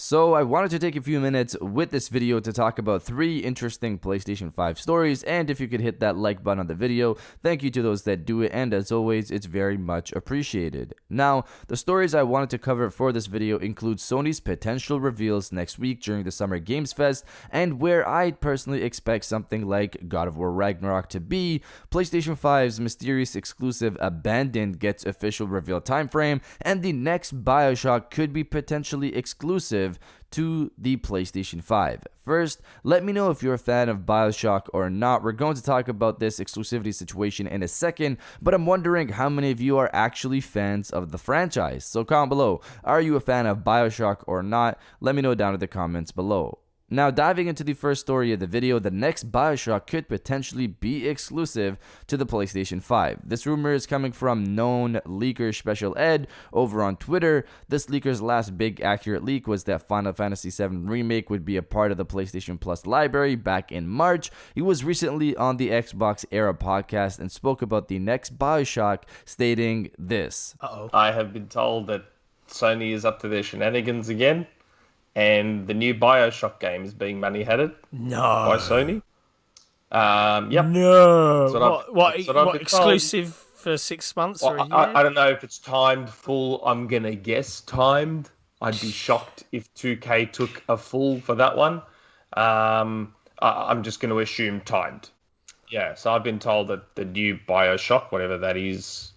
So I wanted to take a few minutes with this video to talk about 3 interesting PlayStation 5 stories, and if you could hit that like button on the video, thank you to those that do it, and as always, it's very much appreciated. Now, the stories I wanted to cover for this video include Sony's potential reveals next week during the Summer Games Fest, and where I personally expect something like God of War Ragnarok to be, PlayStation 5's mysterious exclusive Abandoned gets official reveal timeframe, and the next BioShock could be potentially exclusive to the PlayStation 5. First, let me know if you're a fan of BioShock or not. We're going to talk about this exclusivity situation in a second, but I'm wondering how many of you are actually fans of the franchise. So comment below, are you a fan of BioShock or not? Let me know down in the comments below. Now, diving into the first story of the video, the next BioShock could potentially be exclusive to the PlayStation 5. This rumor is coming from known leaker Special Ed over on Twitter. This leaker's last big accurate leak was that Final Fantasy VII Remake would be a part of the PlayStation Plus library back in March. He was recently on the Xbox Era podcast and spoke about the next BioShock, stating this. I have been told that Sony is up to their shenanigans again, and the new BioShock game is being money-headed by Sony. Yep. No. What exclusive for 6 months or a year? I don't know if it's timed full. I'm going to guess timed. I'd be shocked if 2K took a full for that one. I'm just going to assume timed. Yeah, so I've been told that the new BioShock, whatever that is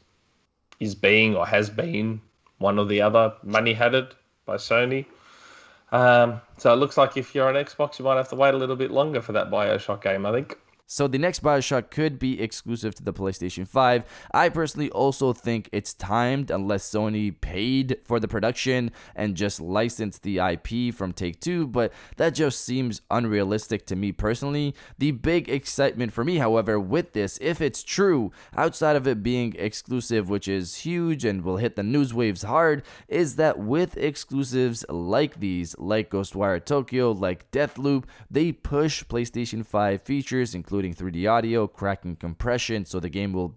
being or has been one or the other money-headed by Sony. So it looks like if you're on Xbox, you might have to wait a little bit longer for that BioShock game, I think. So the next BioShock could be exclusive to the PlayStation 5. I personally also think it's timed unless Sony paid for the production and just licensed the IP from Take-Two, but that just seems unrealistic to me personally. The big excitement for me, however, with this, if it's true, outside of it being exclusive, which is huge and will hit the news waves hard, is that with exclusives like these, like Ghostwire Tokyo, like Deathloop, they push PlayStation 5 features, including 3D audio, cracking compression, so the game will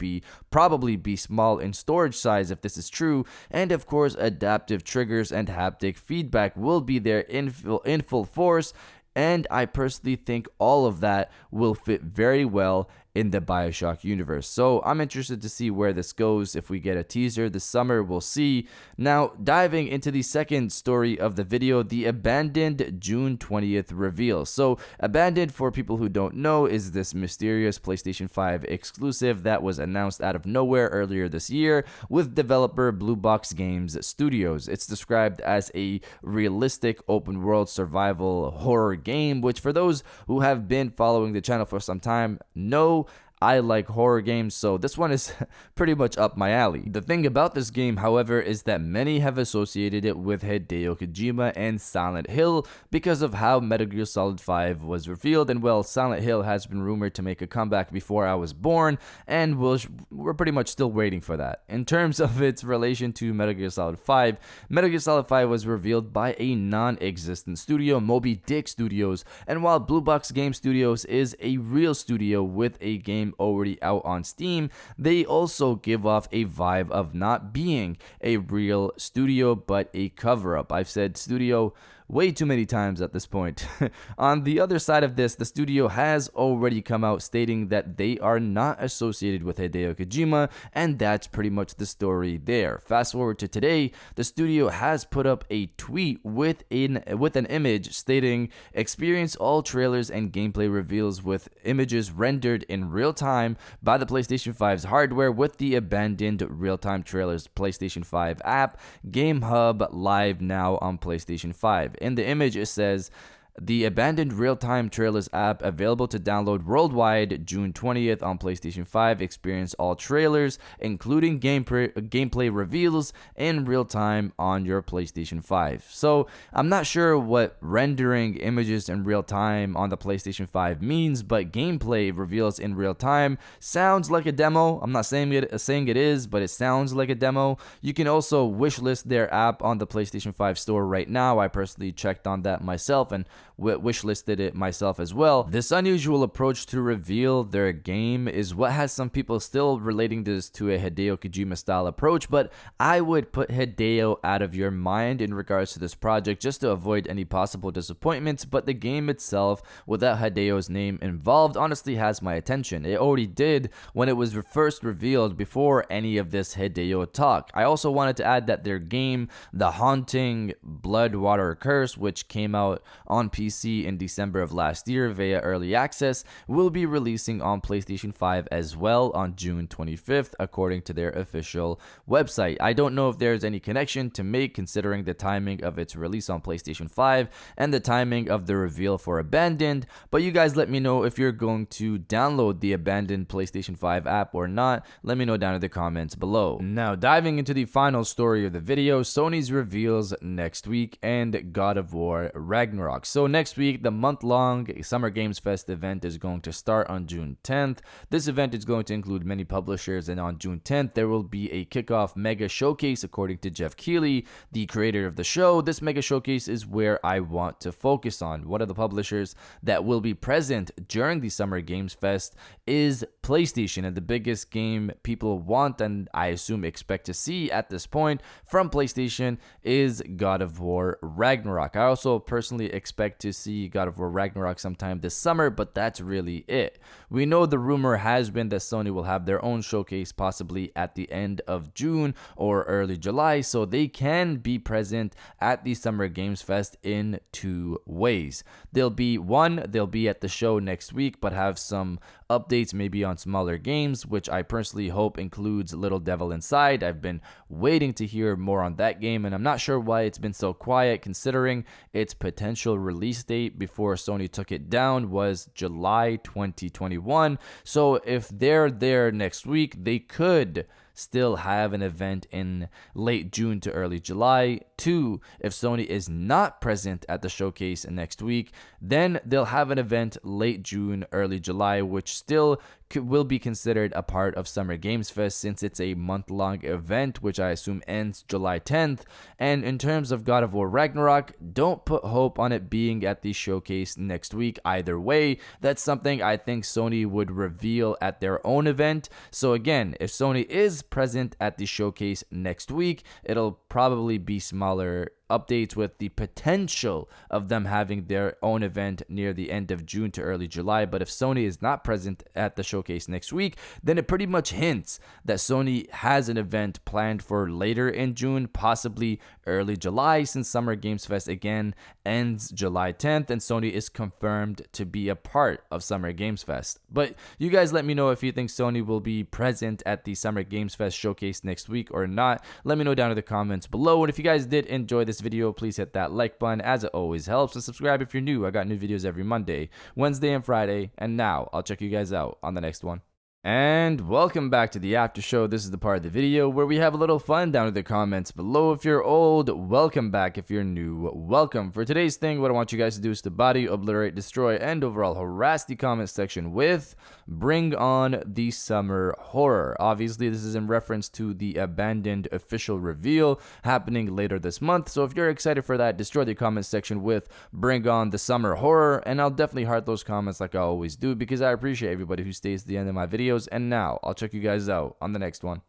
probably be small in storage size if this is true, and of course adaptive triggers and haptic feedback will be there in full force, and I personally think all of that will fit very well in the BioShock universe. So I'm interested to see where this goes. If we get a teaser this summer, we'll see. Now, diving into the second story of the video, the Abandoned June 20th reveal. So Abandoned, for people who don't know, is this mysterious PlayStation 5 exclusive that was announced out of nowhere earlier this year with developer Blue Box Games Studios. It's described as a realistic open world survival horror game, which for those who have been following the channel for some time know I like horror games, so this one is pretty much up my alley. The thing about this game, however, is that many have associated it with Hideo Kojima and Silent Hill because of how Metal Gear Solid 5 was revealed, and well, Silent Hill has been rumored to make a comeback before I was born, and we're pretty much still waiting for that. In terms of its relation to Metal Gear Solid 5, Metal Gear Solid 5 was revealed by a non-existent studio, Moby Dick Studios, and while Blue Box Game Studios is a real studio with a game already out on Steam, they also give off a vibe of not being a real studio but a cover-up. I've said studio way too many times at this point. On the other side of this, the studio has already come out stating that they are not associated with Hideo Kojima, and that's pretty much the story there. Fast forward to today, the studio has put up a tweet with an image stating, experience all trailers and gameplay reveals with images rendered in real time by the PlayStation 5's hardware with the Abandoned real-time trailers PlayStation 5 app, Game Hub live now on PlayStation 5. In the image, it says, the Abandoned Real-Time Trailers app available to download worldwide June 20th on PlayStation 5. Experience all trailers, including gameplay reveals in real time on your PlayStation 5. So I'm not sure what rendering images in real time on the PlayStation 5 means, but gameplay reveals in real time sounds like a demo. I'm not saying it is, but it sounds like a demo. You can also wishlist their app on the PlayStation 5 store right now. I personally checked on that myself, and wishlisted it myself as well. This unusual approach to reveal their game is what has some people still relating this to a Hideo Kojima style approach, but I would put Hideo out of your mind in regards to this project just to avoid any possible disappointments. But the game itself, without Hideo's name involved, honestly has my attention. It already did when it was first revealed before any of this Hideo talk. I also wanted to add that their game, The Haunting Bloodwater Curse, which came out on PC in December of last year via early access, will be releasing on PlayStation 5 as well on June 25th, according to their official website. I don't know if there's any connection to make considering the timing of its release on PlayStation 5 and the timing of the reveal for Abandoned, but you guys let me know if you're going to download the Abandoned PlayStation 5 app or not. Let me know down in the comments below. Now, diving into the final story of the video, Sony's reveals next week and God of War Ragnarok. So next week, the month-long Summer Games Fest event is going to start on June 10th. This event is going to include many publishers, and on June 10th, there will be a kickoff mega showcase according to Jeff Keighley, the creator of the show. This mega showcase is where I want to focus on. One of the publishers that will be present during the Summer Games Fest is PlayStation, and the biggest game people want and I assume expect to see at this point from PlayStation is God of War Ragnarok. I also personally expect to see God of War Ragnarok sometime this summer, but that's really it. We know the rumor has been that Sony will have their own showcase possibly at the end of June or early July, so they can be present at the Summer Games Fest in two ways. They'll be at the show next week, but have some updates maybe on smaller games, which I personally hope includes Little Devil Inside. I've been waiting to hear more on that game, and I'm not sure why it's been so quiet considering its potential release date before Sony took it down was July 2021. So if they're there next week, they could still have an event in late June to early July. 2, if Sony is not present at the showcase next week, then they'll have an event late June, early July, which still will be considered a part of Summer Games Fest since it's a month-long event, which I assume ends July 10th. And in terms of God of War Ragnarok, don't put hope on it being at the showcase next week either way. That's something I think Sony would reveal at their own event. So again, if Sony is present at the showcase next week, it'll probably be smaller updates with the potential of them having their own event near the end of June to early July. But if Sony is not present at the showcase next week, then it pretty much hints that Sony has an event planned for later in June, possibly early July, since Summer Games Fest again ends July 10th and Sony is confirmed to be a part of Summer Games Fest. But you guys let me know if you think Sony will be present at the Summer Games Fest showcase next week or not. Let me know down in the comments below. And if you guys did enjoy this video, please hit that like button as it always helps, and subscribe if you're new. I got new videos every Monday, Wednesday, and Friday. And now I'll check you guys out on the next one. And welcome back to the after show. This is the part of the video where we have a little fun down in the comments below. If you're old, welcome back. If you're new, welcome. For today's thing, what I want you guys to do is to body, obliterate, destroy, and overall harass the comment section with Bring On the Summer Horror. Obviously, this is in reference to the Abandoned official reveal happening later this month. So if you're excited for that, destroy the comment section with Bring On the Summer Horror. And I'll definitely heart those comments like I always do because I appreciate everybody who stays to the end of my videos. And now I'll check you guys out on the next one.